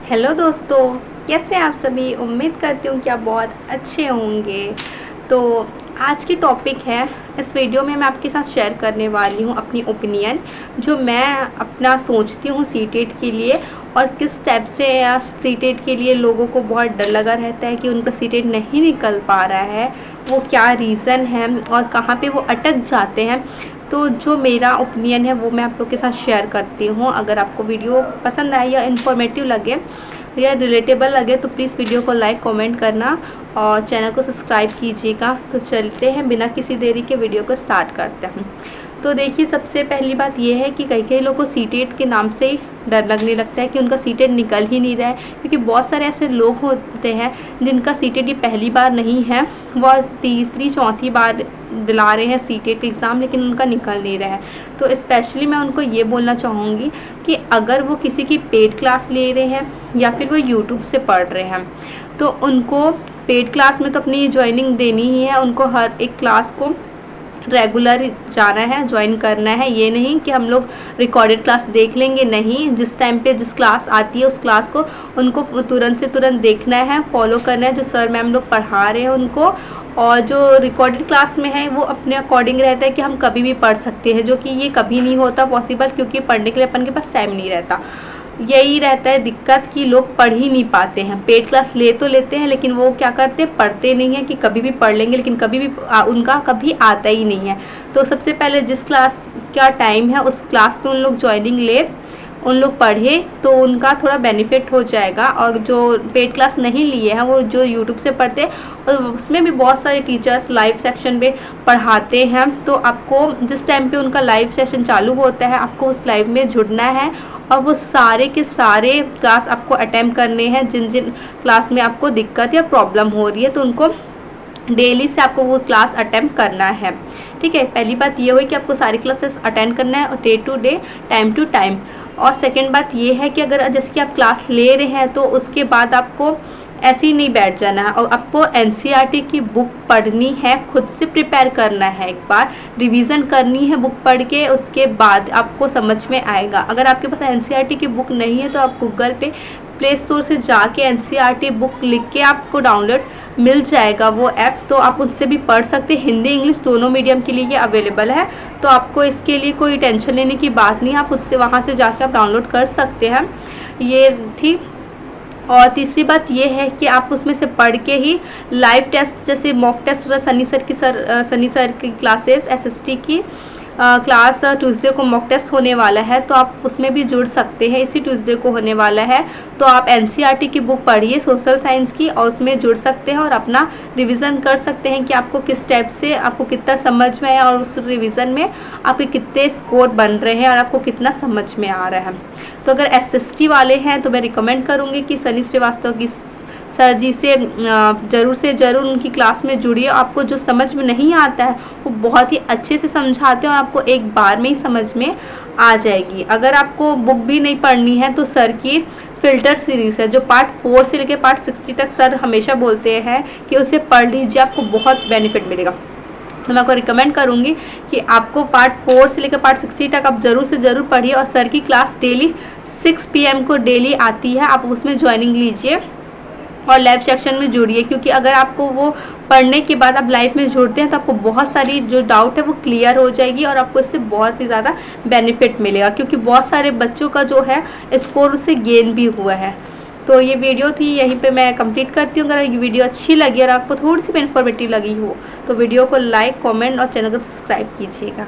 Hello दोस्तों, कैसे हैं आप सभी। उम्मीद करती हूँ कि आप बहुत अच्छे होंगे। तो आज की टॉपिक है, इस वीडियो में मैं आपके साथ शेयर करने वाली हूँ अपनी ओपिनियन, जो मैं अपना सोचती हूँ सीटेट के लिए, और किस टाइप से या सीटेट के लिए लोगों को बहुत डर लगा रहता है कि उनका सीटेट नहीं निकल पा रहा है, वो क्या रीज़न है और कहाँ पे वो अटक जाते हैं। तो जो मेरा ओपिनियन है वो मैं आप लोग के साथ शेयर करती हूँ। अगर आपको वीडियो पसंद आए या इन्फॉर्मेटिव लगे या रिलेटेबल लगे तो प्लीज़ वीडियो को लाइक कमेंट करना और चैनल को सब्सक्राइब कीजिएगा। तो चलते हैं, बिना किसी देरी के वीडियो को स्टार्ट करते हैं। तो देखिए, सबसे पहली बात यह है कि कई लोगों को सीटेट के नाम से ही डर लगने लगता है कि उनका सीटेट निकल ही नहीं रहा है, क्योंकि बहुत सारे ऐसे लोग होते हैं जिनका सीटेट ये पहली बार नहीं है, वह तीसरी चौथी बार दिला रहे हैं सीटेट एग्ज़ाम, लेकिन उनका निकल नहीं रहा है। तो स्पेशली मैं उनको ये बोलना चाहूँगी कि अगर वो किसी की पेड क्लास ले रहे हैं या फिर वो यूट्यूब से पढ़ रहे हैं, तो उनको पेड क्लास में तो अपनी ज्वाइनिंग देनी ही है। उनको हर एक क्लास को रेगुलर जाना है, ज्वाइन करना है। ये नहीं कि हम लोग रिकॉर्डेड क्लास देख लेंगे, नहीं, जिस टाइम पे जिस क्लास आती है उस क्लास को उनको तुरंत से तुरंत देखना है, फॉलो करना है जो सर मैम लोग पढ़ा रहे हैं उनको। और जो रिकॉर्डेड क्लास में है वो अपने अकॉर्डिंग रहता है कि हम कभी भी पढ़ सकते हैं, जो कि ये कभी नहीं होता पॉसिबल, क्योंकि पढ़ने के लिए अपन के पास टाइम नहीं रहता। यही रहता है दिक्कत कि लोग पढ़ ही नहीं पाते हैं। पेड क्लास ले तो लेते हैं, लेकिन वो क्या करते हैं, पढ़ते नहीं हैं कि कभी भी पढ़ लेंगे, लेकिन कभी भी उनका कभी आता ही नहीं है। तो सबसे पहले जिस क्लास का टाइम है उस क्लास में उन लोग ज्वाइनिंग ले, उन लोग पढ़े तो उनका थोड़ा बेनिफिट हो जाएगा। और जो पेड क्लास नहीं लिए हैं वो जो यूट्यूब से पढ़ते हैं, और उसमें भी बहुत सारे टीचर्स लाइव सेक्शन में पढ़ाते हैं। तो आपको जिस टाइम पे उनका लाइव सेशन चालू होता है, आपको उस लाइव में जुड़ना है और वो सारे के सारे क्लास आपको अटेम्प्ट करने हैं। जिन जिन क्लास में आपको दिक्कत या प्रॉब्लम हो रही है, तो उनको डेली से आपको वो क्लास अटेम्प्ट करना है। ठीक है, पहली बात ये हुई कि आपको सारी क्लासेस अटेंड करना है, और day to day, time to time. और सेकंड बात ये है कि अगर जैसे कि आप क्लास ले रहे हैं तो उसके बाद आपको ऐसे ही नहीं बैठ जाना है, और आपको एनसीईआरटी की बुक पढ़नी है, खुद से प्रिपेयर करना है, एक बार रिवीजन करनी है बुक पढ़ के, उसके बाद आपको समझ में आएगा। अगर आपके पास एनसीईआरटी की बुक नहीं है तो आप गूगल पे प्ले स्टोर से जाके एनसीईआरटी बुक लिख के आपको डाउनलोड मिल जाएगा वो ऐप, तो आप उससे भी पढ़ सकते हैं। हिंदी इंग्लिश दोनों मीडियम के लिए ये अवेलेबल है, तो आपको इसके लिए कोई टेंशन लेने की बात नहीं, आप उससे वहाँ से जाके आप डाउनलोड कर सकते हैं। ये थी। और तीसरी बात ये है कि आप उसमें से पढ़ के ही लाइव टेस्ट, जैसे मॉक टेस्ट होता है, सनी सर की क्लासेस, एसएसटी की क्लास ट्यूसडे को मॉक टेस्ट होने वाला है, तो आप उसमें भी जुड़ सकते हैं। इसी ट्यूसडे को होने वाला है, तो आप एनसीईआरटी की बुक पढ़िए सोशल साइंस की, और उसमें जुड़ सकते हैं और अपना रिवीजन कर सकते हैं कि आपको किस टाइप से, आपको कितना समझ में आया और उस रिवीजन में आपके कितने स्कोर बन रहे हैं और आपको कितना समझ में आ रहा है। तो अगर एसएसटी वाले हैं तो मैं रिकमेंड करूँगी कि सनी श्रीवास्तव की सर जी से ज़रूर उनकी क्लास में जुड़िए। आपको जो समझ में नहीं आता है वो बहुत ही अच्छे से समझाते हैं और आपको एक बार में ही समझ में आ जाएगी। अगर आपको बुक भी नहीं पढ़नी है तो सर की फ़िल्टर सीरीज़ है, जो पार्ट 4 से लेकर पार्ट 60 तक सर हमेशा बोलते हैं कि उसे पढ़ लीजिए, आपको बहुत बेनिफिट मिलेगा। तो मैं आपको रिकमेंड करूँगी कि आपको पार्ट 4 से लेकर पार्ट 60 तक आप ज़रूर से ज़रूर पढ़िए। और सर की क्लास डेली 6 PM को डेली आती है, आप उसमें ज्वाइनिंग लीजिए और लाइव सेक्शन में जुड़िए, क्योंकि अगर आपको वो पढ़ने के बाद आप लाइव में जुड़ते हैं तो आपको बहुत सारी जो डाउट है वो क्लियर हो जाएगी और आपको इससे बहुत ही ज़्यादा बेनिफिट मिलेगा, क्योंकि बहुत सारे बच्चों का जो है स्कोर उससे गेन भी हुआ है। तो ये वीडियो थी, यहीं पे मैं कंप्लीट करती हूँ। अगर ये वीडियो अच्छी लगी और आपको थोड़ी सी भी इन्फॉर्मेटिव लगी हो तो वीडियो को लाइक, कमेंट और चैनल को सब्सक्राइब कीजिएगा।